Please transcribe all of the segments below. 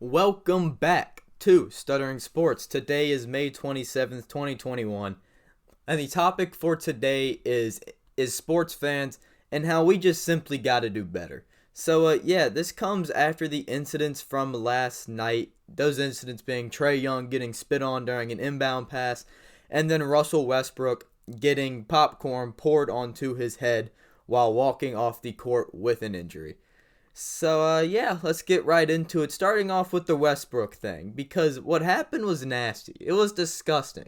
Welcome back to Stuttering Sports. Today is May 27th, 2021, and the topic for today is sports fans and how we just simply got to do better. This comes after the incidents from last night. Those incidents being Trae Young getting spit on during an inbound pass, and then Russell Westbrook getting popcorn poured onto his head while walking off the court with an injury. Let's get right into it. Starting off with the Westbrook thing, because what happened was nasty. It was disgusting.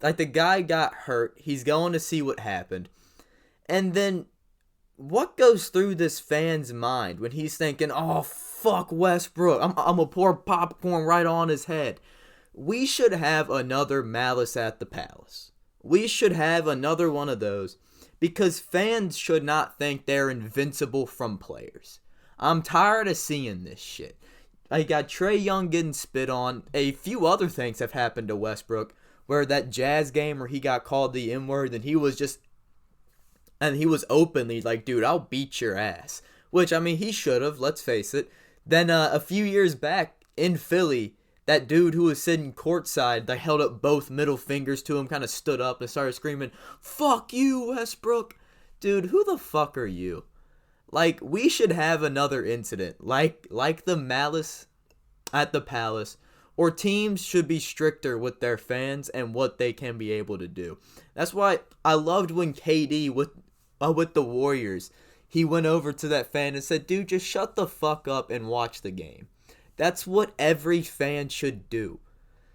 Like, the guy got hurt. He's going to see what happened. And then, what goes through this fan's mind when he's thinking, oh, fuck Westbrook. I'm going to pour popcorn right on his head. We should have another Malice at the Palace. We should have another one of those, because fans should not think they're invincible from players. I'm tired of seeing this shit. I got Trae Young getting spit on. A few other things have happened to Westbrook, where that Jazz game where he got called the N-word and he was openly like, dude, I'll beat your ass. Which, I mean, he should have, let's face it. Then a few years back in Philly, that dude who was sitting courtside, they held up both middle fingers to him, kind of stood up and started screaming, fuck you, Westbrook. Dude, who the fuck are you? Like, we should have another incident, like the Malice at the Palace, or teams should be stricter with their fans and what they can be able to do. That's why I loved when KD with the Warriors, he went over to that fan and said, dude, just shut the fuck up and watch the game. That's what every fan should do.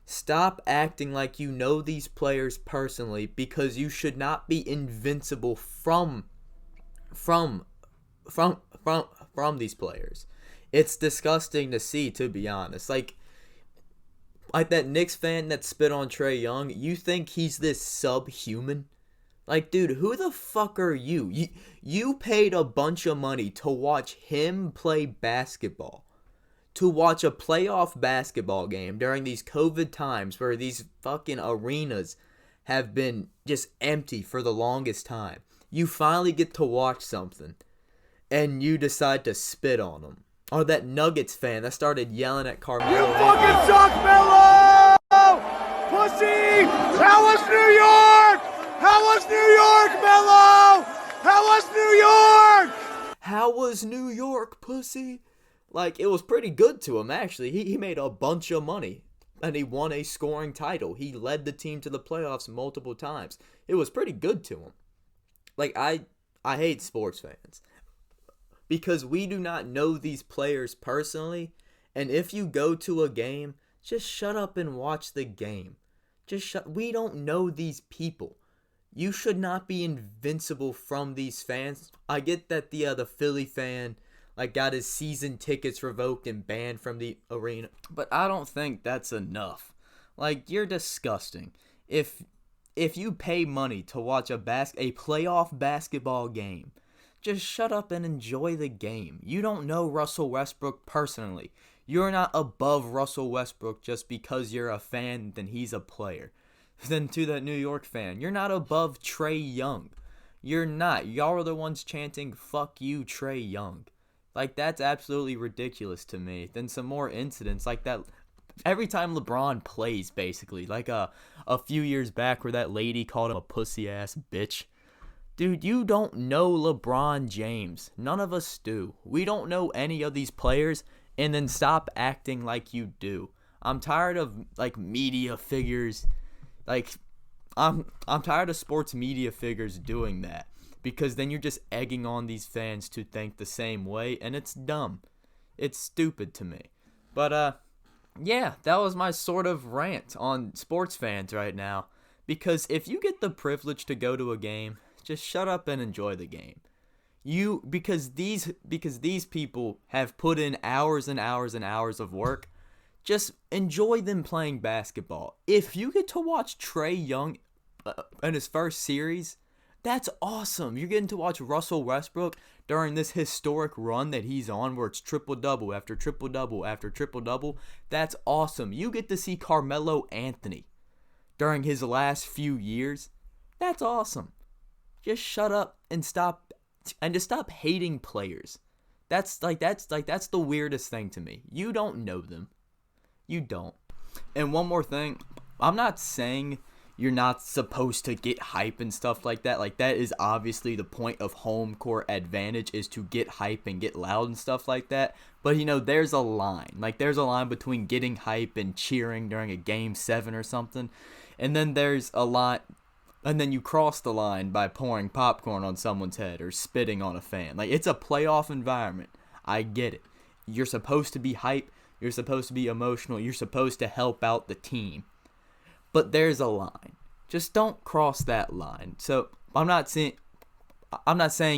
Stop acting like you know these players personally, because you should not be invincible from these players. It's disgusting to see, to be honest. Like that Knicks fan that spit on Trae Young, you think he's this subhuman? Like, dude, who the fuck are you? You paid a bunch of money to watch him play basketball. To watch a playoff basketball game during these COVID times where these fucking arenas have been just empty for the longest time. You finally get to watch something, and you decide to spit on him. Or that Nuggets fan that started yelling at Carmelo. You fucking suck, Melo! Pussy! How was New York? How was New York, Melo? How was New York? How was New York, pussy? Like, it was pretty good to him, actually. He made a bunch of money, and he won a scoring title. He led the team to the playoffs multiple times. It was pretty good to him. Like, I hate sports fans, because we do not know these players personally, and if you go to a game, just shut up and watch the game. We don't know these people. You should not be invincible from these fans. I get that the Philly fan got his season tickets revoked and banned from the arena, but I don't think that's enough. Like, you're disgusting. If you pay money to watch a playoff basketball game, just shut up and enjoy the game. You don't know Russell Westbrook personally. You're not above Russell Westbrook just because you're a fan, then he's a player. Then to that New York fan, you're not above Trae Young. You're not. Y'all are the ones chanting, fuck you, Trae Young. Like, that's absolutely ridiculous to me. Then some more incidents like that. Every time LeBron plays, basically. Like a few years back where that lady called him a pussy-ass bitch. Dude, you don't know LeBron James. None of us do. We don't know any of these players, and then stop acting like you do. I'm tired of, media figures. I'm tired of sports media figures doing that, because then you're just egging on these fans to think the same way, and it's dumb. It's stupid to me. But, that was my sort of rant on sports fans right now, because if you get the privilege to go to a game, just shut up and enjoy the game. Because these people have put in hours and hours and hours of work. Just enjoy them playing basketball. If you get to watch Trae Young in his first series, that's awesome. You're getting to watch Russell Westbrook during this historic run that he's on, where it's triple-double after triple-double after triple-double. That's awesome. You get to see Carmelo Anthony during his last few years. That's awesome. Just shut up and stop hating players. That's the weirdest thing to me. You don't know them. You don't. And one more thing, I'm not saying you're not supposed to get hype and stuff like that. Like, that is obviously the point of home court advantage, is to get hype and get loud and stuff like that. But, there's a line. Like, there's a line between getting hype and cheering during a Game 7 or something. And then there's a line, and then you cross the line by pouring popcorn on someone's head or spitting on a fan. Like, it's a playoff environment. I get it. You're supposed to be hype. You're supposed to be emotional. You're supposed to help out the team. But there's a line. Just don't cross that line. So I'm not saying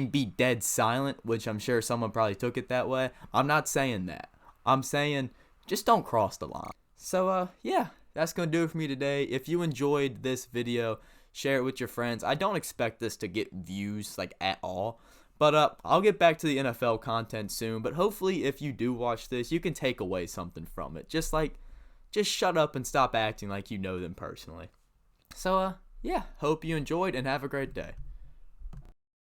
be dead silent, which I'm sure someone probably took it that way. I'm not saying that. I'm saying just don't cross the line. So yeah, that's gonna do it for me today. If you enjoyed this video, share it with your friends. I don't expect this to get views like at all. But I'll get back to the NFL content soon. But hopefully if you do watch this, you can take away something from it. Just shut up and stop acting like you know them personally. So, yeah, hope you enjoyed and have a great day.